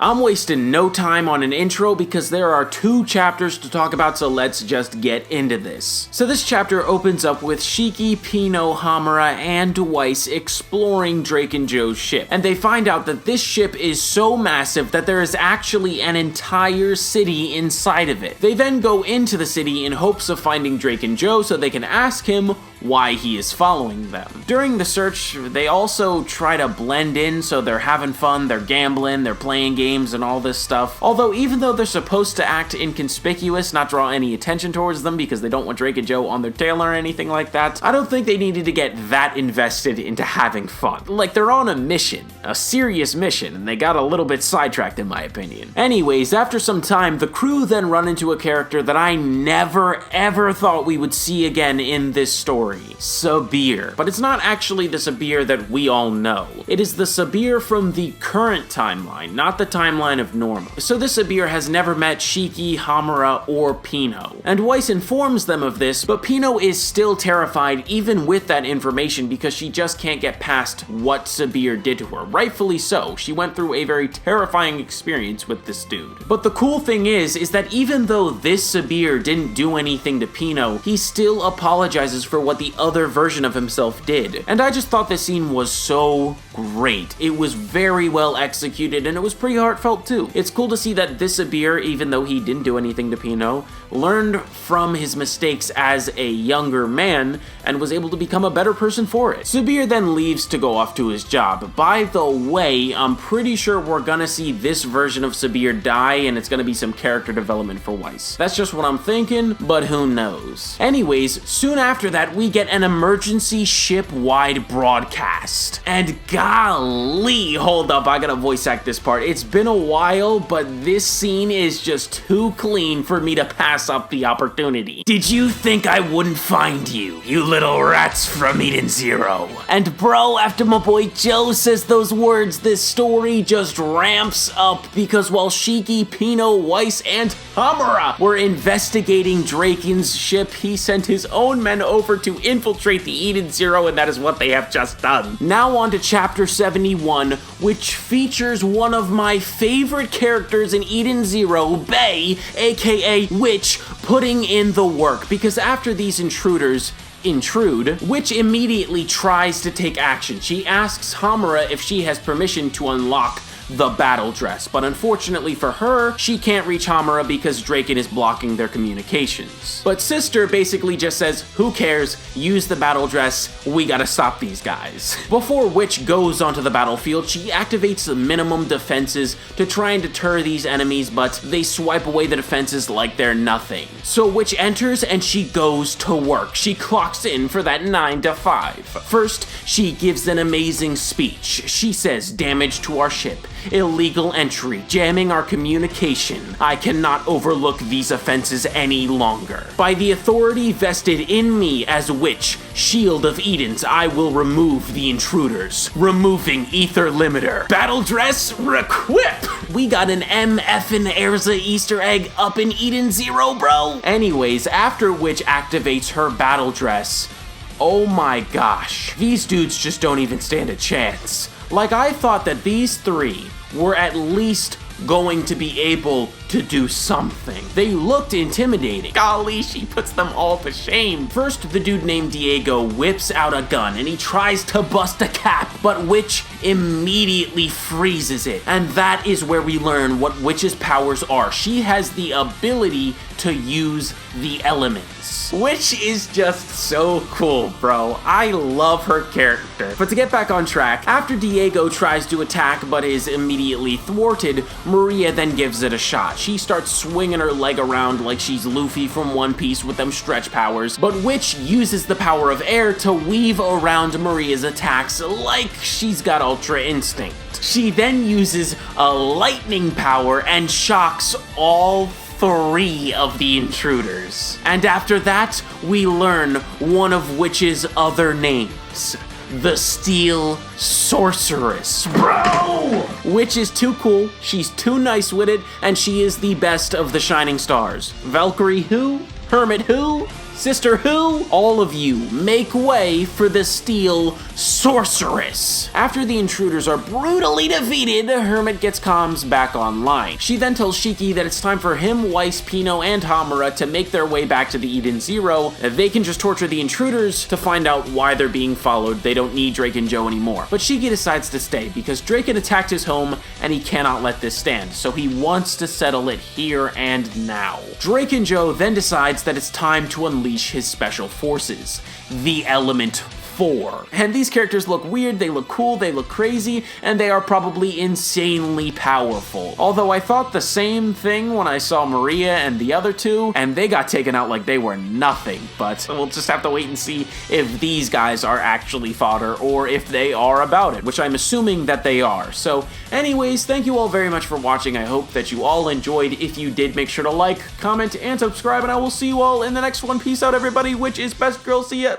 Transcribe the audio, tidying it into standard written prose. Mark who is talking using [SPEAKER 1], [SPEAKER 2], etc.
[SPEAKER 1] I'm wasting no time on an intro because there are 2 chapters to talk about, so let's just get into this. So this chapter opens up with Shiki, Pino, Hamura, and Weiss exploring Drake and Joe's ship, and they find out that this ship is so massive that there is actually an entire city inside of it. They then go into the city in hopes of finding Drake and Joe so they can ask him why he is following them. During the search, they also try to blend in, so they're having fun, they're gambling, they're playing games and all this stuff. Although even though they're supposed to act inconspicuous, not draw any attention towards them because they don't want Drake and Joe on their tail or anything like that, I don't think they needed to get that invested into having fun. Like, they're on a mission, a serious mission, and they got a little bit sidetracked in my opinion. Anyways, after some time, the crew then run into a character that I never ever thought we would see again in this story. Sabir. But it's not actually the Sabir that we all know. It is the Sabir from the current timeline, not the timeline of normal. So this Sabir has never met Shiki, Hamura, or Pino. And Weiss informs them of this, but Pino is still terrified even with that information because she just can't get past what Sabir did to her. Rightfully so. She went through a very terrifying experience with this dude. But the cool thing is that even though this Sabir didn't do anything to Pino, he still apologizes for what the other version of himself did. And I just thought this scene was so great. It was very well executed and it was pretty heartfelt too. It's cool to see that this Sabir, even though he didn't do anything to Pino, learned from his mistakes as a younger man and was able to become a better person for it. Sabir then leaves to go off to his job. By the way, I'm pretty sure we're gonna see this version of Sabir die and it's gonna be some character development for Weiss. That's just what I'm thinking, but who knows. Anyways, soon after that, we get an emergency ship-wide broadcast. And golly, hold up, I gotta voice act this part. It's been a while, but this scene is just too clean for me to pass up the opportunity. Did you think I wouldn't find you, you little rats from Eden Zero? And bro, after my boy Joe says those words, this story just ramps up because while Shiki, Pino, Weiss, and Hamura were investigating Draken's ship, he sent his own men over to infiltrate the Eden Zero, and that is what they have just done. Now on to chapter 71, which features one of my favorite characters in Eden Zero, Bay, aka Witch, putting in the work, because after these intruders intrude, Witch immediately tries to take action. She asks Hamura if she has permission to unlock the battle dress, but unfortunately for her, she can't reach Hamura because Draken is blocking their communications. But Sister basically just says, who cares, use the battle dress, we gotta stop these guys. Before Witch goes onto the battlefield, she activates the minimum defenses to try and deter these enemies, but they swipe away the defenses like they're nothing. So Witch enters and she goes to work. She clocks in for that 9 to 5. First, she gives an amazing speech. She says, damage to our ship, illegal entry, jamming our communication. I cannot overlook these offenses any longer. By the authority vested in me as Witch, Shield of Edens, I will remove the intruders. Removing Ether Limiter. Battle dress, requip! We got an MF and Erza Easter egg up in Eden Zero, bro! Anyways, after Witch activates her battle dress, oh my gosh, these dudes just don't even stand a chance. Like, I thought that these 3 were at least going to be able to do something. They looked intimidating. Golly, she puts them all to shame. First, the dude named Diego whips out a gun and he tries to bust a cap, but Witch immediately freezes it. And that is where we learn what Witch's powers are. She has the ability to use the elements, which is just so cool, bro. I love her character. But to get back on track, after Diego tries to attack but is immediately thwarted, Maria then gives it a shot. She starts swinging her leg around like she's Luffy from One Piece with them stretch powers, but Witch uses the power of air to weave around Maria's attacks like she's got Ultra Instinct. She then uses a lightning power and shocks all 3 of the intruders. And after that, we learn one of Witch's other names. The Steel Sorceress. Bro! Witch is too cool, she's too nice with it, and she is the best of the Shining Stars. Valkyrie who? Hermit who? Sister who? All of you, make way for the Steel sorceress. After the intruders are brutally defeated, Hermit gets comms back online. She then tells Shiki that it's time for him, Weiss, Pino, and Hamura to make their way back to the Eden Zero. They can just torture the intruders to find out why they're being followed. They don't need Drake and Joe anymore. But Shiki decides to stay because Drake had attacked his home and he cannot let this stand, so he wants to settle it here and now. Drake and Joe then decides that it's time to unleash his special forces, the Element 4. And these characters look weird, they look cool, they look crazy, and they are probably insanely powerful. Although I thought the same thing when I saw Maria and the other two, and they got taken out like they were nothing. But we'll just have to wait and see if these guys are actually fodder or if they are about it, which I'm assuming that they are. So anyways, thank you all very much for watching. I hope that you all enjoyed. If you did, make sure to like, comment, and subscribe, and I will see you all in the next one. Peace out, everybody, which is best girl. See ya.